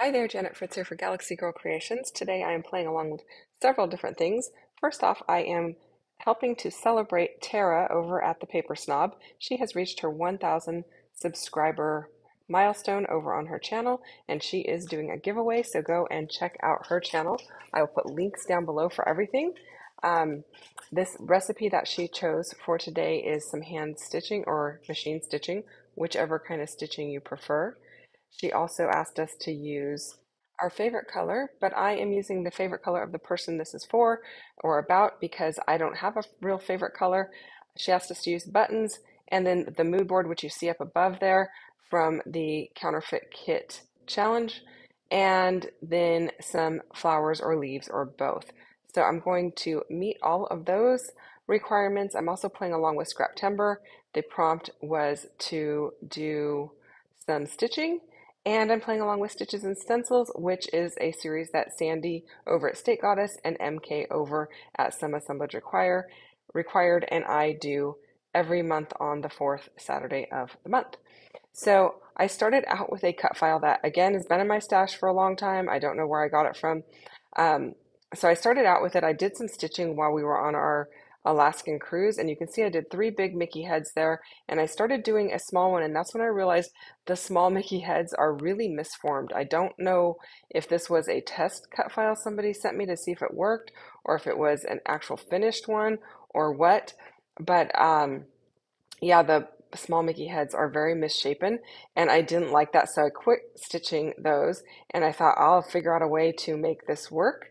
Hi there, Janet Fritz here for Galaxy Girl Creations. Today I am playing along with several different things. First off, I am helping to celebrate Tara over at the Paper Snob. She has reached her 1,000 subscriber milestone over on her channel, and she is doing a giveaway, so go and check out her channel. I will put links down below for everything. Um, this recipe that she chose for today is some hand stitching or machine stitching, whichever kind of stitching you prefer. She also asked us to use our favorite color, but I am using the favorite color of the person this is for or about because I don't have a real favorite color. She asked us to use buttons and then the mood board, which you see up above there from the Counterfeit Kit Challenge, and then some flowers or leaves or both. So I'm going to meet all of those requirements. I'm also playing along with Scraptember. The prompt was to do some stitching, and I'm playing along with Stitches and Stencils, which is a series that Sandy over at State Goddess and MK over at Some Assemblage required, and I do every month on the fourth Saturday of the month. So I started out with a cut file that, again, has been in my stash for a long time. I don't know where I got it from. Um, so I started out with it. I did some stitching while we were on our Alaskan cruise, and you can see I did 3 big Mickey heads there, and I started doing a small one, and that's when I realized the small Mickey heads are really misformed. I don't know if this was a test cut file somebody sent me to see if it worked, or if it was an actual finished one, or what, but yeah, the small Mickey heads are very misshapen, and I didn't like that, so I quit stitching those, and I thought I'll figure out a way to make this work.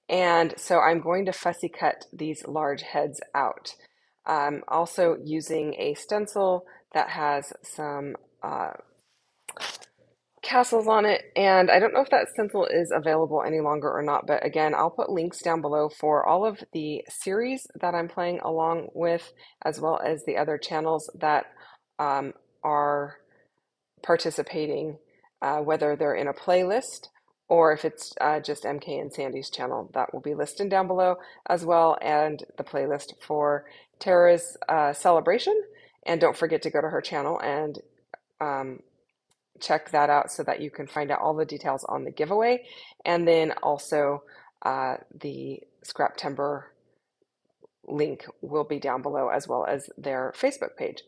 And so I'm going to fussy cut these large heads out. Also using a stencil that has some castles on it, and I don't know if that stencil is available any longer or not, but again, I'll put links down below for all of the series that I'm playing along with, as well as the other channels that are participating, whether they're in a playlist or if it's just MK and Sandy's channel. That will be listed down below, as well, and the playlist for Tara's celebration. And don't forget to go to her channel and um, check that out so that you can find out all the details on the giveaway. And then also the Scraptember link will be down below, as well as their Facebook page.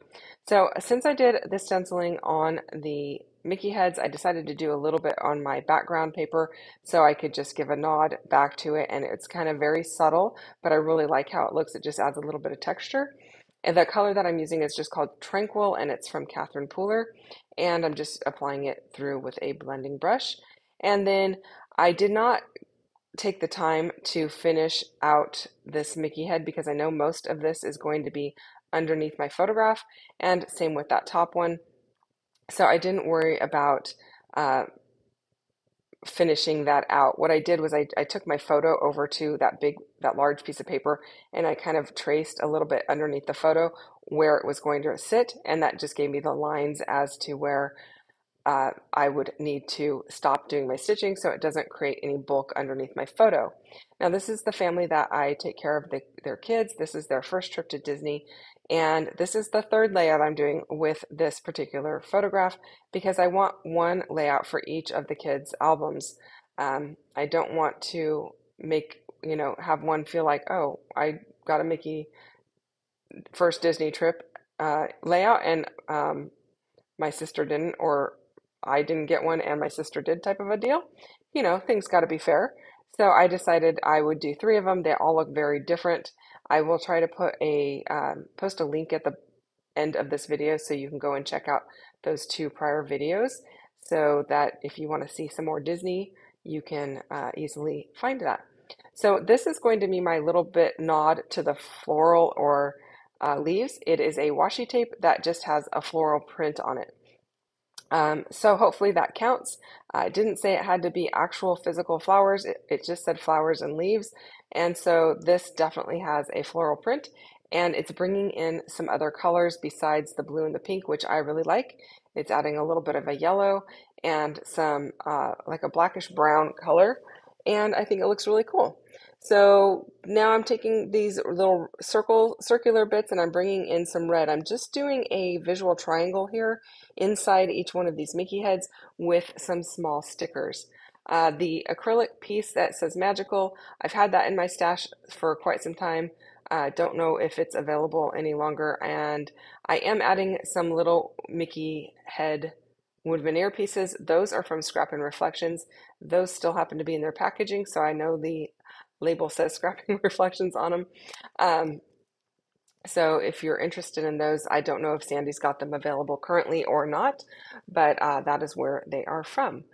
So since I did the stenciling on the Mickey heads, I decided to do a little bit on my background paper so I could just give a nod back to it. And it's kind of very subtle, but I really like how it looks. It just adds a little bit of texture. And the color that I'm using is just called Tranquil, and it's from Catherine Pooler. And I'm just applying it through with a blending brush. And then I did not take the time to finish out this Mickey head because I know most of this is going to be underneath my photograph, and same with that top one. So I didn't worry about uh, finishing that out. What I did was I took my photo over to that large piece of paper, and I kind of traced a little bit underneath the photo where it was going to sit, and that just gave me the lines as to where I would need to stop doing my stitching so it doesn't create any bulk underneath my photo. Now, this is the family that I take care of their kids. This is their first trip to Disney, and this is the third layout I'm doing with this particular photograph because I want one layout for each of the kids' albums. I don't want to have one feel like, oh, I got a Mickey first Disney trip layout, and my sister didn't, or I didn't get one and my sister did type of a deal. Things got to be fair. So I decided I would do 3 of them. They all look very different. I will try to post a link at the end of this video so you can go and check out those 2 prior videos so that if you want to see some more Disney, you can easily find that. So this is going to be my little bit nod to the floral or leaves. It is a washi tape that just has a floral print on it. So hopefully that counts. It didn't say it had to be actual physical flowers. It just said flowers and leaves. And so this definitely has a floral print, and it's bringing in some other colors besides the blue and the pink, which I really like. It's adding a little bit of a yellow and some like a blackish brown color, and I think it looks really cool. So now I'm taking these little circular bits and I'm bringing in some red. I'm just doing a visual triangle here inside each one of these Mickey heads with some small stickers. The acrylic piece that says magical, I've had that in my stash for quite some time. Don't know if it's available any longer. And I am adding some little Mickey head wood veneer pieces. Those are from Scrap and Reflections. Those still happen to be in their packaging, so I know the label says Scrap and Reflections on them. Um, so if you're interested in those, I don't know if Sandy's got them available currently or not, but that is where they are from.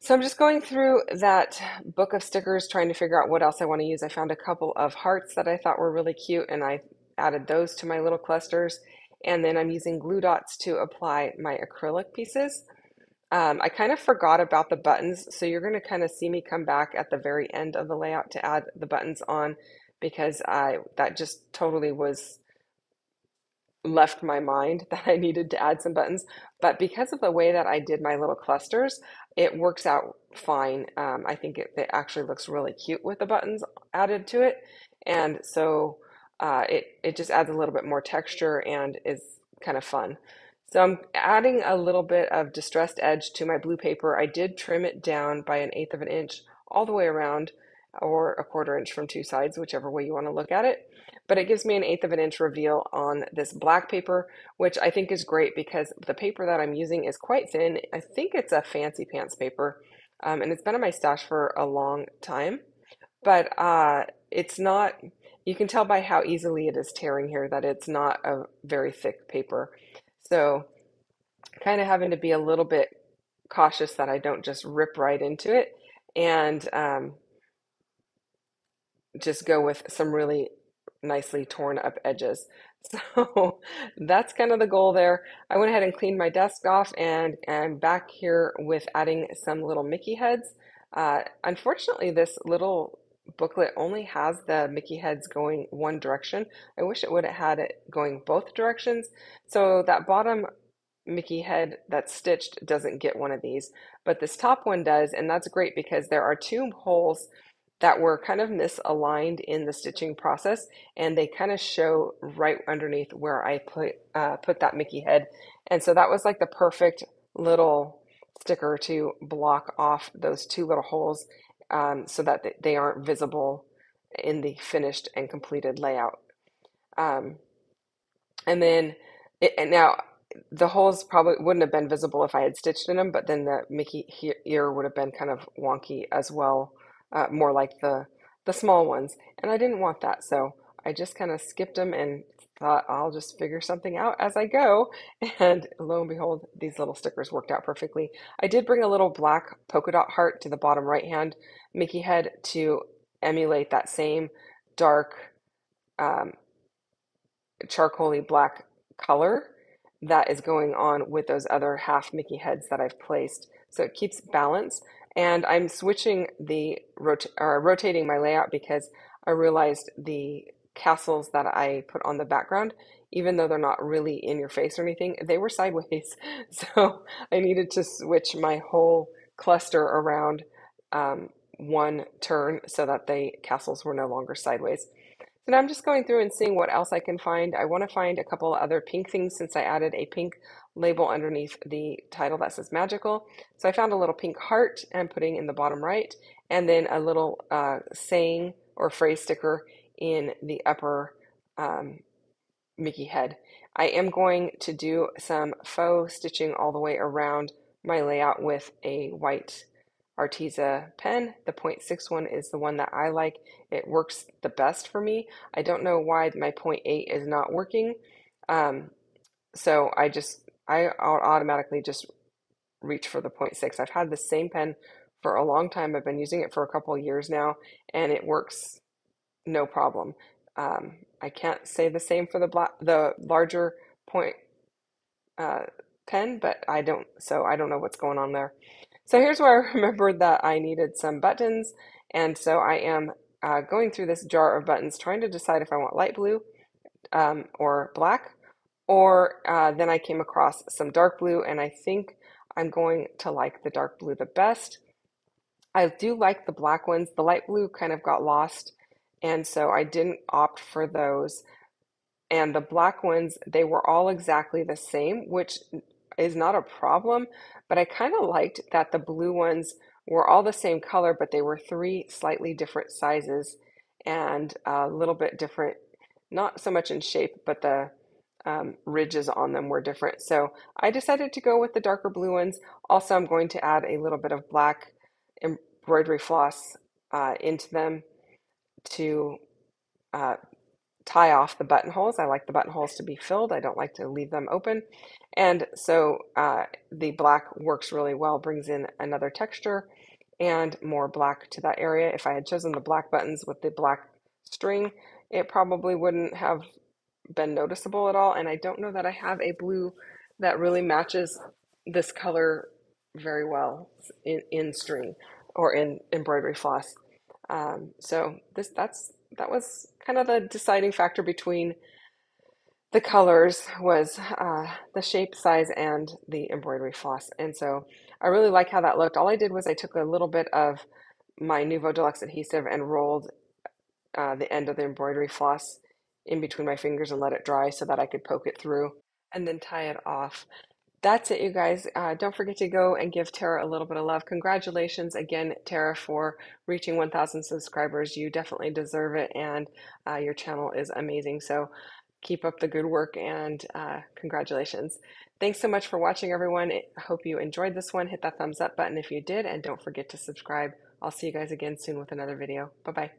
So I'm just going through that book of stickers, trying to figure out what else I want to use. I found a couple of hearts that I thought were really cute, and I added those to my little clusters. And then I'm using glue dots to apply my acrylic pieces. I kind of forgot about the buttons, so you're going to kind of see me come back at the very end of the layout to add the buttons on because that just totally was left my mind that I needed to add some buttons. But because of the way that I did my little clusters, it works out fine. I think it actually looks really cute with the buttons added to it. And so it just adds a little bit more texture and is kind of fun. So I'm adding a little bit of distressed edge to my blue paper. I did trim it down by 1/8 of an inch all the way around, or 1/4 inch from two sides, whichever way you want to look at it. But it gives me 1/8 of an inch reveal on this black paper, which I think is great because the paper that I'm using is quite thin. I think it's a fancy pants paper, and it's been in my stash for a long time. But it's not, you can tell by how easily it is tearing here that it's not a very thick paper. So kind of having to be a little bit cautious that I don't just rip right into it and just go with some really nicely torn up edges. So that's kind of the goal there. I went ahead and cleaned my desk off and I'm back here with adding some little Mickey heads. Unfortunately, this little booklet only has the Mickey heads going one direction. I wish it would have had it going both directions. So that bottom Mickey head that's stitched doesn't get one of these, but this top one does, and that's great because there are two holes that were kind of misaligned in the stitching process, and they kind of show right underneath where I put that Mickey head. And so that was like the perfect little sticker to block off those two little holes so that they aren't visible in the finished and completed layout. Um, and then and now the holes probably wouldn't have been visible if I had stitched in them, but then the Mickey ear would have been kind of wonky as well, more like the small ones. And I didn't want that, so I just kind of skipped them and thought I'll just figure something out as I go. And lo and behold, these little stickers worked out perfectly. I did bring a little black polka dot heart to the bottom right hand Mickey head to emulate that same dark um, charcoaly black color that is going on with those other half Mickey heads that I've placed. So it keeps balance. And I'm switching the rotating my layout because I realized the castles that I put on the background, even though they're not really in your face or anything, they were sideways. So I needed to switch my whole cluster around one turn so that the castles were no longer sideways. So now I'm just going through and seeing what else I can find. I want to find a couple of other pink things since I added a pink label underneath the title that says magical. So I found a little pink heart and putting in the bottom right, and then a little saying or phrase sticker in the upper Mickey head. I am going to do some faux stitching all the way around my layout with a white Arteza pen. The 0.6 is the one that I like. It works the best for me. I don't know why my 0.8 is not working. So I'll automatically just reach for the 0.6. I've had the same pen for a long time. I've been using it for a couple of years now, and it works no problem. I can't say the same for the larger point pen, but I don't know what's going on there. So here's where I remembered that I needed some buttons, and so I am going through this jar of buttons, trying to decide if I want light blue or black, or then I came across some dark blue, and I think I'm going to like the dark blue the best. I do like the black ones. The light blue kind of got lost, and so I didn't opt for those. And the black ones, they were all exactly the same, which is not a problem, but I kind of liked that the blue ones were all the same color, but they were three slightly different sizes and a little bit different, not so much in shape, but the ridges on them were different. So I decided to go with the darker blue ones. Also, I'm going to add a little bit of black embroidery floss into them to uh, tie off the buttonholes. I like the buttonholes to be filled. I don't like to leave them open. And so the black works really well, brings in another texture and more black to that area. If I had chosen the black buttons with the black string, it probably wouldn't have been noticeable at all. And I don't know that I have a blue that really matches this color very well in string or in embroidery floss. So that was kind of the deciding factor between the colors was the shape, size, and the embroidery floss. And so I really like how that looked. All I did was I took a little bit of my Nuvo Deluxe adhesive and rolled the end of the embroidery floss in between my fingers and let it dry so that I could poke it through and then tie it off. That's it, you guys. Don't forget to go and give Tara a little bit of love. Congratulations again, Tara, for reaching 1,000 subscribers. You definitely deserve it, and your channel is amazing. So keep up the good work and congratulations. Thanks so much for watching, everyone. I hope you enjoyed this one. Hit that thumbs up button if you did, and don't forget to subscribe. I'll see you guys again soon with another video. Bye-bye.